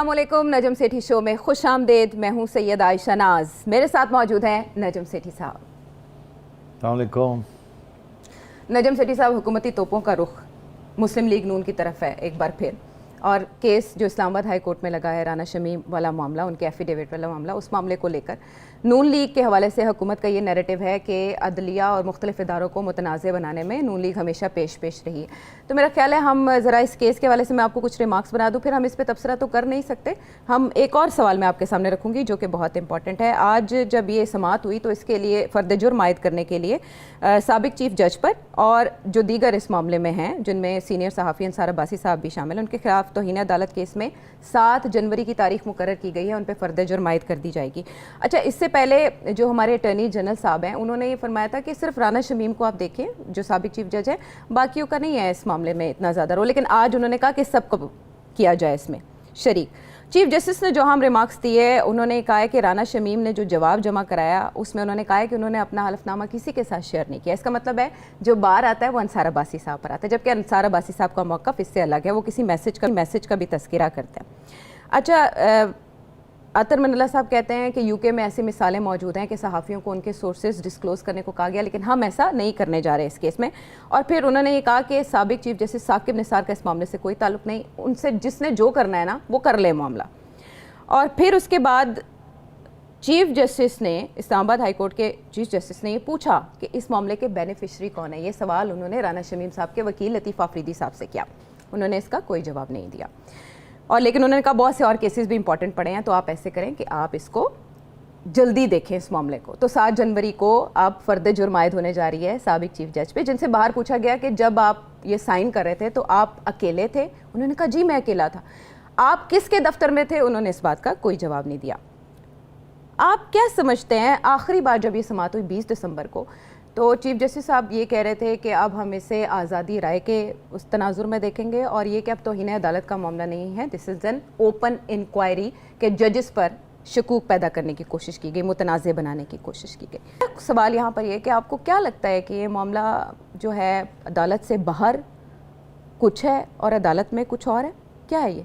अस्सलामुअलैकुम, नजम सेठी शो में खुश आमदेद। मैं हूँ सैयद आयशा नाज, मेरे साथ मौजूद हैं नजम सेठी साहब। अस्सलामुअलैकुम। नजम सेठी साहब, हुकूमती तोपों का रुख मुस्लिम लीग नून की तरफ है एक बार फिर, और केस जो इस्लामाबाद हाई कोर्ट में लगा है राना शमीम वाला मामला, उनके एफिडेविट वाला मामला, उस मामले को लेकर नून लीग के हवाले से हुकूमत का ये नैरेटिव है कि अदलिया और मुख्तलिफ इदारों को मुतनाज़ बनाने में नून लीग हमेशा पेश रही है। तो मेरा ख्याल है हम ज़रा इस केस के हवाले से मैं आपको कुछ रिमार्क्स बना दूँ, फिर हम इस पर तबसरा तो कर नहीं सकते। हम एक और सवाल मैं आपके सामने रखूँगी जो कि बहुत इंपॉर्टेंट है। आज जब ये समाअत हुई तो इसके लिए फ़र्द जुर्म आयद करने के लिए साबिक चीफ जज पर और जो दीगर इस मामले में हैं, जिनमें सीनियर सहाफ़ी अंसार अब्बासी साहब भी शामिल हैं, उनके खिलाफ तौहीन अदालत केस में 7 जनवरी की तारीख मुकर्रर की गई है, उन पर फ़र्द जुर्म आयद कर दी जाएगी। अच्छा, इससे पहले जो हमारे अटर्नी जनरल साहब हैं, उन्होंने ये फरमाया था कि सिर्फ राना शमीम को आप देखें जो साबिक चीफ जज है, बाकियों का नहीं है इस मामले में इतना ज़्यादा रोल, लेकिन आज उन्होंने कहा कि सबको किया जाए इसमें शरीक। चीफ जस्टिस ने जो हम रिमार्क्स दिए, उन्होंने कहा है कि राना शमीम ने जो जवाब जमा कराया उसमें उन्होंने कहा है कि उन्होंने अपना हलफनामा किसी के साथ शेयर नहीं किया। इसका मतलब है जो बार आता है वो अंसार अब्बासी साहब पर आता है, जबकि अंसार अब्बासी साहब का मौक़िफ़ इससे अलग है, वो किसी मैसेज का भी तस्करा करते हैं। अच्छा, अतर मनल्ला साहब कहते हैं कि यूके में ऐसी मिसालें मौजूद हैं कि सहाफ़ियों को उनके सोर्सेज डिस्क्लोज़ करने को कहा गया, लेकिन हम ऐसा नहीं करने जा रहे इस केस में। और फिर उन्होंने ये कहा कि साबिक चीफ जस्टिस साकिब निसार का इस मामले से कोई ताल्लुक़ नहीं, उनसे जिसने जो करना है ना वो कर ले मामला। और फिर उसके बाद चीफ जस्टिस ने, इस्लामाबाद हाई कोर्ट के चीफ जस्टिस ने ये पूछा कि इस मामले के बेनिफिशरी कौन है। ये सवाल उन्होंने राना शमीम साहब के वकील लतीफ़ आफरीदी साहब से किया, उन्होंने इसका कोई जवाब नहीं दिया। और लेकिन उन्होंने कहा बहुत से और केसेस भी इंपॉर्टेंट पड़े हैं, तो आप ऐसे करें कि आप इसको जल्दी देखें इस मामले को। तो 7 जनवरी को अब फ़र्द जुर्म आयद होने जा रही है साबिक चीफ जज पे, जिनसे बाहर पूछा गया कि जब आप ये साइन कर रहे थे तो आप अकेले थे? उन्होंने कहा जी मैं अकेला था। आप किसके दफ्तर में थे? उन्होंने इस बात का कोई जवाब नहीं दिया। आप क्या समझते हैं, आखिरी बार जब ये समाअत हुई 20 दिसंबर को, तो चीफ जस्टिस साहब ये कह रहे थे कि अब हम इसे आज़ादी राय के उस तनाजुर में देखेंगे, और ये कि अब तौहीन अदालत का मामला नहीं है, this is an open inquiry के जजेस पर शकूक पैदा करने की कोशिश की गई, मुतनाज़ बनाने की कोशिश की गई। सवाल यहाँ पर यह कि आपको क्या लगता है कि ये मामला जो है अदालत से बाहर कुछ है और अदालत में कुछ और है, क्या है ये?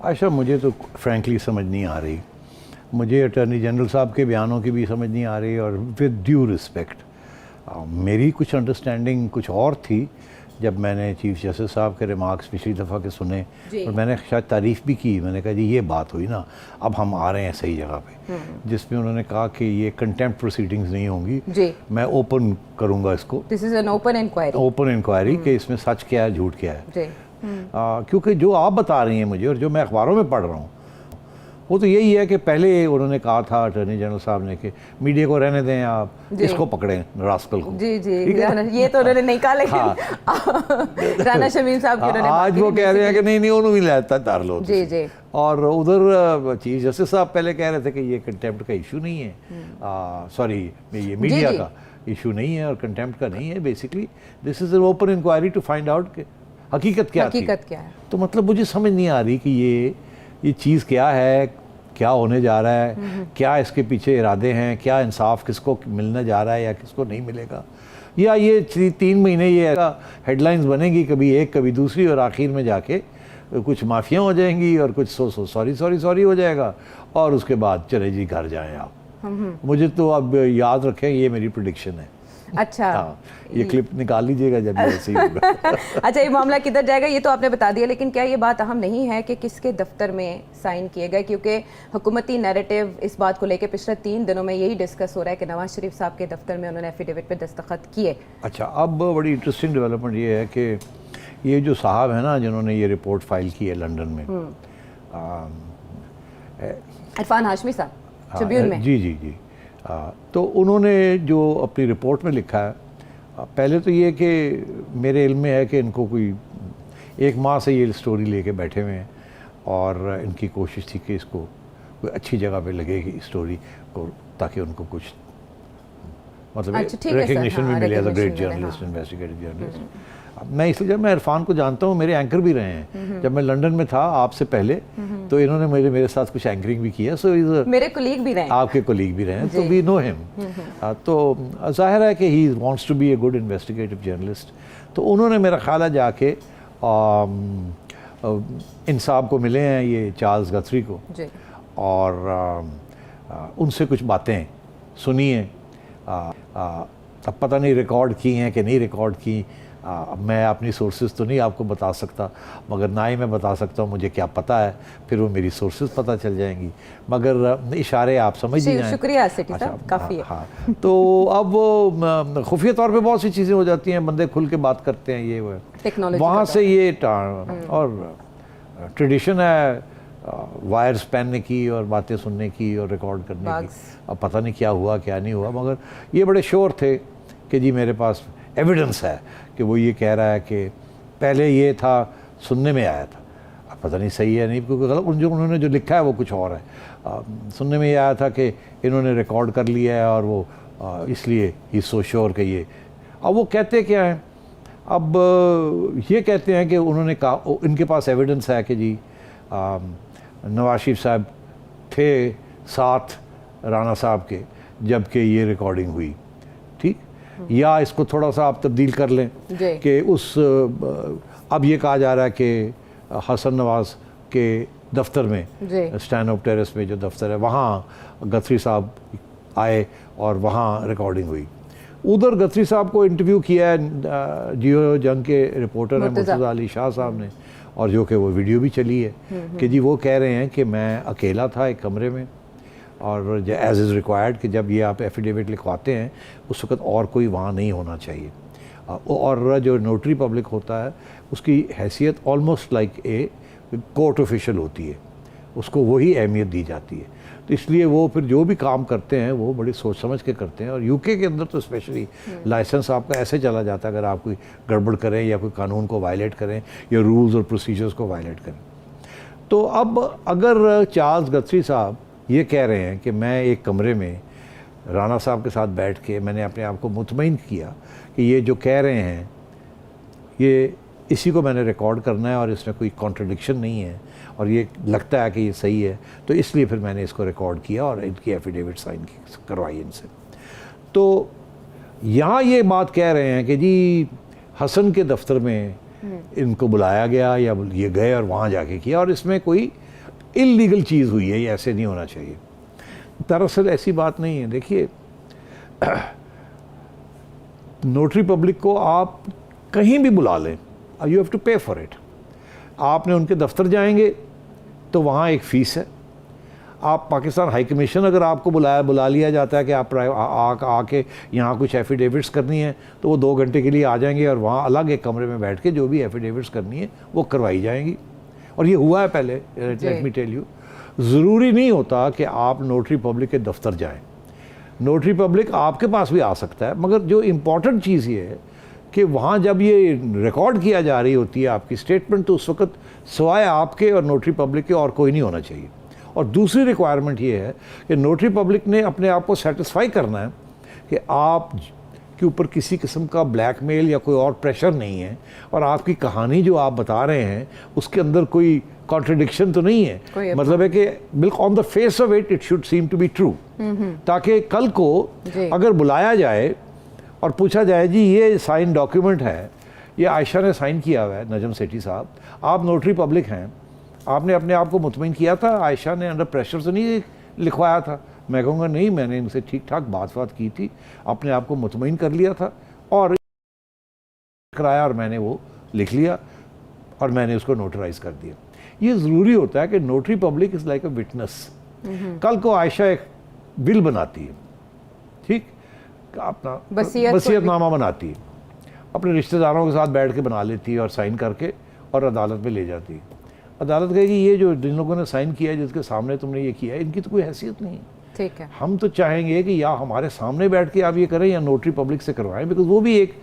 आयशा, मुझे तो फ्रैंकली समझ नहीं आ रही। मुझे अटॉर्नी जनरल साहब के बयानों की भी समझ नहीं आ रही, और विद ड्यू रिस्पेक्ट मेरी कुछ अंडरस्टैंडिंग कुछ और थी जब मैंने चीफ जस्टिस साहब के रिमार्क्स पिछली दफ़ा के सुने, और मैंने शायद तारीफ़ भी की। मैंने कहा जी ये बात हुई ना, अब हम आ रहे हैं सही जगह पे, जिसमें उन्होंने कहा कि ये कंटेम्प्ट प्रोसीडिंग्स नहीं होंगी, मैं ओपन करूँगा इसको, this is an open inquiry कि इसमें सच क्या है झूठ क्या है। क्योंकि जो आप बता रही हैं मुझे और जो मैं अखबारों में पढ़ रहा हूँ वो तो यही है कि पहले उन्होंने कहा था अटॉर्नी जनरल साहब ने कि मीडिया को रहने दें, आप इसको पकड़ें, रास्कल को। जी जी, ये तो उन्होंने नहीं कहा, लेकिन हाँ। राना शमीम साहब की उन्होंने आज वो कह रहे हैं कि नहीं उन्होंने भी लेता तार लो। जी जी। और उधर चीफ जस्टिस साहब पहले कह रहे थे कि ये कंटेम्प्ट का इशू नहीं है, सॉरी ये मीडिया का इशू नहीं है और कंटेम्प्ट का नहीं है। Basically this is an open inquiry to find out कि हकीकत क्या है। तो मतलब मुझे समझ नहीं आ रही कि ये चीज़ क्या है, क्या होने जा रहा है, क्या इसके पीछे इरादे हैं, क्या इंसाफ किसको मिलने जा रहा है या किसको नहीं मिलेगा, या ये 3 महीने ये हेडलाइंस बनेगी, कभी एक कभी दूसरी, और आखिर में जाके कुछ माफियाँ हो जाएंगी और कुछ सॉरी हो जाएगा, और उसके बाद चले जी घर जाएं आप। मुझे तो अब याद रखें, ये मेरी प्रेडिक्शन है। अच्छा, ये क्लिप निकाल लीजिएगा जब ऐसे ही अच्छा, ये मामला किधर जाएगा ये तो आपने बता दिया, लेकिन क्या ये बात अहम नहीं है कि किसके दफ्तर में साइन किए गए? क्योंकि हुकूमती नैरेटिव इस बात को लेकर पिछले 3 दिनों में यही डिस्कस हो रहा है कि नवाज शरीफ साहब के दफ्तर में उन्होंने एफिडेविट पे दस्तखत किए। अच्छा, अब बड़ी इंटरेस्टिंग डेवलपमेंट ये है कि ये जो साहब है ना जिन्होंने ये रिपोर्ट फाइल की है लंदन में, इरफान हाशमी साहब, ट्रिब्यून में। जी। तो उन्होंने जो अपनी रिपोर्ट में लिखा है, पहले तो ये कि मेरे इल्म में है कि इनको कोई 1 माह से ये स्टोरी लेके बैठे हुए हैं, और इनकी कोशिश थी कि इसको कोई अच्छी जगह पे लगेगी स्टोरी को, ताकि उनको कुछ मतलब रिकग्निशन भी मिले as a great journalist, investigative journalist. मैं इसलिए, जब मैं इरफान को जानता हूँ, मेरे एंकर भी रहे हैं। जब मैं लंदन में था आपसे पहले, तो इन्होंने मेरे साथ कुछ एंकरिंग भी किया। सो मेरे कोलीग भी रहे, आपके कोलीग भी रहे हैं, तो वी नो हिम। तो जाहिर है कि he wants to be a good investigative journalist. तो उन्होंने मेरा ख्याल है जाके इंसाफ को मिले हैं ये चार्ल्स गथरी को, जी। और उनसे कुछ बातें सुनी हैं। अब पता नहीं रिकॉर्ड की हैं कि नहीं रिकॉर्ड की, मैं अपनी सोर्सेज तो नहीं आपको बता सकता, मगर ना ही मैं बता सकता हूँ मुझे क्या पता है, फिर वो मेरी सोर्सेज पता चल जाएंगी, मगर इशारे आप समझ ही जाएं। शुक्रिया सेठी साहब, काफ़ी है। हाँ, तो अब खुफिया तौर पे बहुत सी चीज़ें हो जाती हैं, बंदे खुल के बात करते हैं, ये वो टेक्नोलॉजी वहाँ से ये और ट्रेडिशन है वायर्स पहनने की और बातें सुनने की और रिकॉर्ड करने की। अब पता नहीं क्या हुआ क्या नहीं हुआ, मगर ये बड़े श्योर थे कि जी मेरे पास एविडेंस है कि वो ये कह रहा है कि पहले ये था, सुनने में आया था, अब पता नहीं सही है नहीं, क्योंकि गलत उन्होंने जो लिखा है वो कुछ और है। सुनने में ये आया था कि इन्होंने रिकॉर्ड कर लिया है और वो इसलिए ही सो श्योर कि ये। अब वो कहते क्या हैं, अब ये कहते हैं कि उन्होंने कहा, इनके पास एविडेंस है कि जी नवाज शरीफ साहब थे साथ राणा साहब के जबकि ये रिकॉर्डिंग हुई, ठीक। या इसको थोड़ा सा आप तब्दील कर लें कि अब ये कहा जा रहा है कि हसन नवाज के दफ्तर में, स्टैंड ऑफ टेरेस में जो दफ्तर है, वहाँ गथरी साहब आए और वहाँ रिकॉर्डिंग हुई। उधर गथरी साहब को इंटरव्यू किया है जियो जंग के रिपोर्टर हैं मुर्तज़ा अली शाह साहब ने, और जो कि वो वीडियो भी चली है कि जी वो कह रहे हैं कि मैं अकेला था एक कमरे में, और एज इज़ रिक्वायर्ड कि जब ये आप एफिडेविट लिखवाते हैं उस वक्त और कोई वहाँ नहीं होना चाहिए, और जो नोटरी पब्लिक होता है उसकी हैसियत almost like a court official होती है, उसको वही अहमियत दी जाती है। तो इसलिए वो फिर जो भी काम करते हैं वो बड़ी सोच समझ के करते हैं, और यूके के अंदर तो स्पेशली लाइसेंस आपका ऐसे चला जाता है अगर आप कोई गड़बड़ करें या कोई कानून को वायलेट करें या रूल्स और प्रोसीजर्स को वायलेट करें। तो अब अगर चार्ल्स गथरी साहब ये कह रहे हैं कि मैं एक कमरे में राणा साहब के साथ बैठ के मैंने अपने आप को मुतमईन किया कि ये जो कह रहे हैं ये इसी को मैंने रिकॉर्ड करना है और इसमें कोई कॉन्ट्रडिक्शन नहीं है और ये लगता है कि ये सही है, तो इसलिए फिर मैंने इसको रिकॉर्ड किया और इनकी एफिडेविट साइन करवाई इनसे। तो यहाँ ये बात कह रहे हैं कि जी हसन के दफ्तर में इनको बुलाया गया या ये गए और वहाँ जाके किया और इसमें कोई इल्लीगल चीज़ हुई है, ये ऐसे नहीं होना चाहिए। दरअसल ऐसी बात नहीं है। देखिए नोटरी पब्लिक को आप कहीं भी बुला लें, यू हैव टू पे फॉर इट। आपने उनके दफ्तर जाएंगे तो वहाँ एक फ़ीस है। आप पाकिस्तान हाई कमीशन अगर आपको बुला लिया जाता है कि आप आके यहाँ कुछ एफिडेविट्स करनी है तो वो 2 घंटे के लिए आ जाएंगे और वहाँ अलग एक कमरे में बैठ के जो भी एफिडेविट्स करनी है वो करवाई जाएंगी। और ये हुआ है पहले, लेट मी टेल यू। ज़रूरी नहीं होता कि आप नोटरी पब्लिक के दफ्तर जाएं, नोटरी पब्लिक आपके पास भी आ सकता है, मगर जो इम्पॉर्टेंट चीज़ ये है कि वहाँ जब ये रिकॉर्ड किया जा रही होती है आपकी स्टेटमेंट, तो उस वक्त सिवाय आपके और नोटरी पब्लिक के और कोई नहीं होना चाहिए। और दूसरी रिक्वायरमेंट ये है कि नोटरी पब्लिक ने अपने आप को सेटिस्फाई करना है कि आप के ऊपर किसी किस्म का ब्लैकमेल या कोई और प्रेशर नहीं है और आपकी कहानी जो आप बता रहे हैं उसके अंदर कोई कॉन्ट्रडिक्शन तो नहीं है। मतलब है कि बिल्कुल on the face of it should seem to be true, ताकि कल को अगर बुलाया जाए और पूछा जाए जी ये साइन डॉक्यूमेंट है, ये आयशा ने साइन किया हुआ है, नजम सेठी साहब आप नोटरी पब्लिक हैं, आपने अपने आप को मुतमईन किया था, आयशा ने अंडर प्रेशर से नहीं लिखवाया था। मैं कहूँगा नहीं, मैंने इनसे ठीक ठाक बात की थी, अपने आप को मुतमईन कर लिया था और कराया और मैंने वो लिख लिया और मैंने उसको नोटराइज कर दिया। ये ज़रूरी होता है कि notary public is like a witness. कल को आयशा एक बिल बनाती है, ठीक, अपना वसीयतनामा बनाती है, अपने रिश्तेदारों के साथ बैठ के बना लेती है और साइन करके और अदालत में ले जाती है। अदालत कहेगी ये जो जिन लोगों ने साइन किया है, जिसके सामने तुमने ये किया है, इनकी तो कोई हैसियत नहीं है। ठीक है, हम तो चाहेंगे कि या हमारे सामने बैठ के आप ये करें या नोटरी पब्लिक से करवाएं, बिकॉज वो भी एक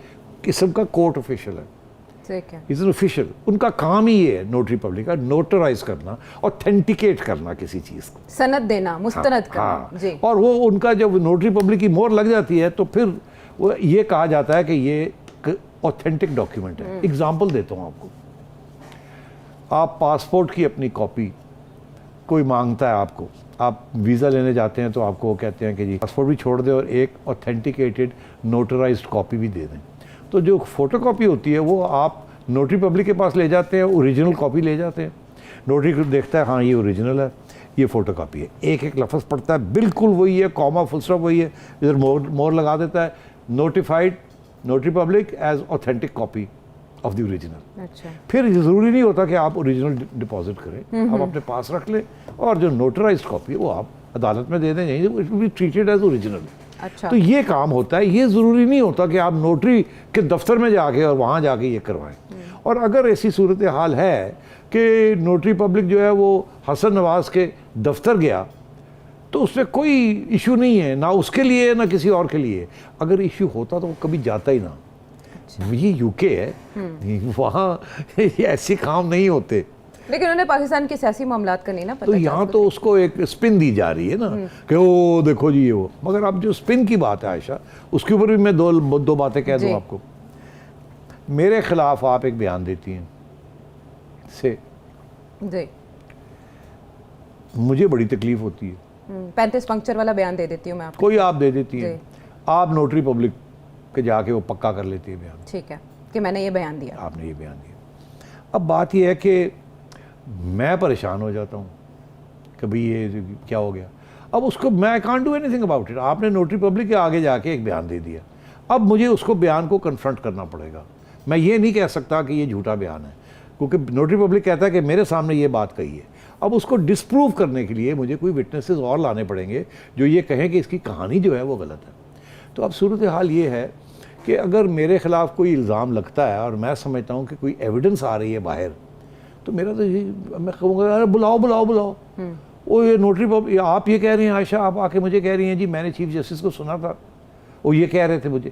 किस्म का कोर्ट ऑफिशियल है, इज एन ऑफिशियल। उनका काम ही ये है नोटरी पब्लिक का, नोटराइज करना, ऑथेंटिकेट करना किसी चीज़ को, सनद देना, मुस्तनद करना। जी। और वो उनका जब नोटरी पब्लिक की मोहर लग जाती है तो फिर वो ये कहा जाता है कि ये ऑथेंटिक डॉक्यूमेंट है। एग्जाम्पल देता हूँ आपको, आप पासपोर्ट की अपनी कॉपी कोई मांगता है आपको, आप वीज़ा लेने जाते हैं तो आपको वो कहते हैं कि जी पासपोर्ट भी छोड़ दें और एक ऑथेंटिकेटेड नोटराइज्ड कॉपी भी दे दें। तो जो फोटोकॉपी होती है वो आप नोटरी पब्लिक के पास ले जाते हैं, ओरिजिनल कॉपी ले जाते हैं, नोटरी देखता है हाँ ये ओरिजिनल है, ये फ़ोटो कापी है, एक एक लफ्ज़ पढ़ता है, बिल्कुल वही है, कॉमा फुल स्टॉप वही है, इधर मोर लगा देता है, notified notary public as authentic copy of the original. अच्छा, फिर ये ज़रूरी नहीं होता कि आप ओरिजिनल डिपॉजिट करें, आप अपने पास रख लें और जो नोटराइज्ड कॉपी है वो आप अदालत में दे दें, it will be treated as original. अच्छा, तो ये काम होता है, ये ज़रूरी नहीं होता कि आप नोटरी के दफ्तर में जाके और वहाँ जाके ये करवाएं। और अगर ऐसी सूरत हाल है कि नोटरी पब्लिक जो है वो हसन नवाज़ के दफ्तर गया तो उसमें कोई इशू नहीं है, ना उसके लिए ना किसी और के लिए। अगर इशू होता तो वो कभी जाता ही ना। ये यूके है, वहाँ ऐसे काम नहीं होते। लेकिन उन्हें पाकिस्तान के सियासी मामलात का नहीं ना पता। तो यहाँ तो उसको एक स्पिन दी जा रही है ना कि ओ देखो जी ये वो। मगर अब जो स्पिन की बात है आयशा, उसके ऊपर भी मैं दो बातें कह दूँ आपको। मेरे खिलाफ आप एक बयान देती हैं से जी, मुझे बड़ी तकलीफ होती है। 35 पंक्चर वाला बयान दे देती हूँ मैं आपको। कोई आप दे देती हैं, आप नोटरी पब्लिक के जाके वो पक्का कर लेती है बयान, ठीक है कि मैंने ये बयान दिया, आपने ये बयान दिया। अब बात ये है कि मैं परेशान हो जाता हूँ कि भाई ये क्या हो गया। अब उसको मैं I can't do anything about it. आपने नोटरी पब्लिक के आगे जाके एक बयान दे दिया, अब मुझे उसको बयान को कन्फ्रंट करना पड़ेगा। मैं ये नहीं कह सकता कि ये झूठा बयान है, क्योंकि नोटरी पब्लिक कहता है कि मेरे सामने ये बात कही है। अब उसको डिसप्रूव करने के लिए मुझे कोई विटनेसेस और लाने पड़ेंगे जो ये कहें कि इसकी कहानी जो है वो गलत है। तो अब सूरत हाल ये है कि अगर मेरे ख़िलाफ़ कोई इल्ज़ाम लगता है और मैं समझता हूँ कि कोई एविडेंस आ रही है बाहर, तो मेरा तो मैं कहूँगा अरे बुलाओ। वो ये नोटरी पब्लिक, आप ये कह रही हैं आयशा, आप आके मुझे कह रही हैं जी मैंने चीफ जस्टिस को सुना था, वो ये कह रहे थे मुझे,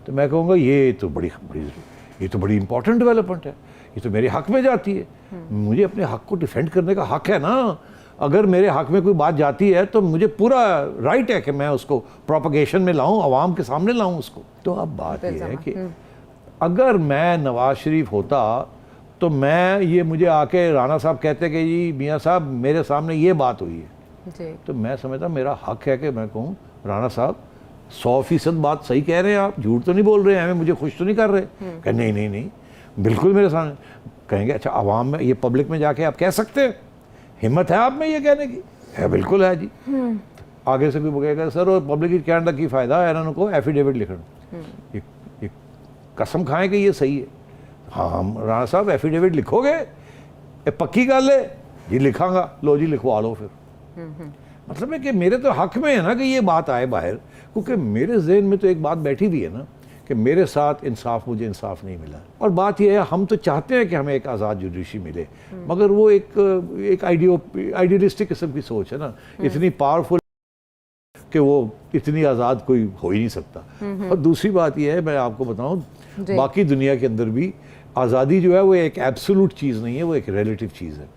तो मैं कहूँगा ये तो बड़ी इंपॉर्टेंट डेवलपमेंट है, ये तो मेरे हक में जाती है। मुझे अपने हक को डिफेंड करने का हक है ना। अगर मेरे हक में कोई बात जाती है तो मुझे पूरा राइट है कि मैं उसको प्रोपगेशन में लाऊं, आवाम के सामने लाऊं उसको। तो अब बात यह है कि अगर मैं नवाज शरीफ होता तो मैं ये मुझे आके राना साहब कहते कि जी मियाँ साहब मेरे सामने ये बात हुई है जी, तो मैं समझता मेरा हक है कि मैं कहूँ राना साहब 100% बात सही कह रहे हैं, आप झूठ तो नहीं बोल रहे हैं, हमें मुझे खुश तो नहीं कर रहे। कह नहीं बिल्कुल मेरे सामने। कहेंगे अच्छा आवाम में ये पब्लिक में जाके आप कह सकते हैं, हिम्मत है आप में ये कहने की? है, बिल्कुल है जी। आगे से कोई बोलेगा सर और पब्लिक कहने का की फायदा है इन्होंने को एफिडेविट लिखना, ये कसम खाएं कि ये सही है। हाँ राणा साहब एफिडेविट लिखोगे, ये पक्की गल है जी, लिखांगा, लो जी लिखवा लो फिर। मतलब है कि मेरे तो हक में है ना कि ये बात आए बाहर, क्योंकि मेरे जहन में तो एक बात बैठी हुई है ना कि मेरे साथ मुझे इंसाफ नहीं मिला। और बात यह है हम तो चाहते हैं कि हमें एक आज़ाद जुडिशरी मिले, मगर वो एक आइडियलिस्टिक किस्म की सोच है ना, इतनी पावरफुल कि वो इतनी आज़ाद कोई हो ही नहीं सकता। और दूसरी बात यह है मैं आपको बताऊं, बाकी दुनिया के अंदर भी आज़ादी जो है वो एक एब्सोल्यूट चीज़ नहीं है, वो एक रिलेटिव चीज़ है।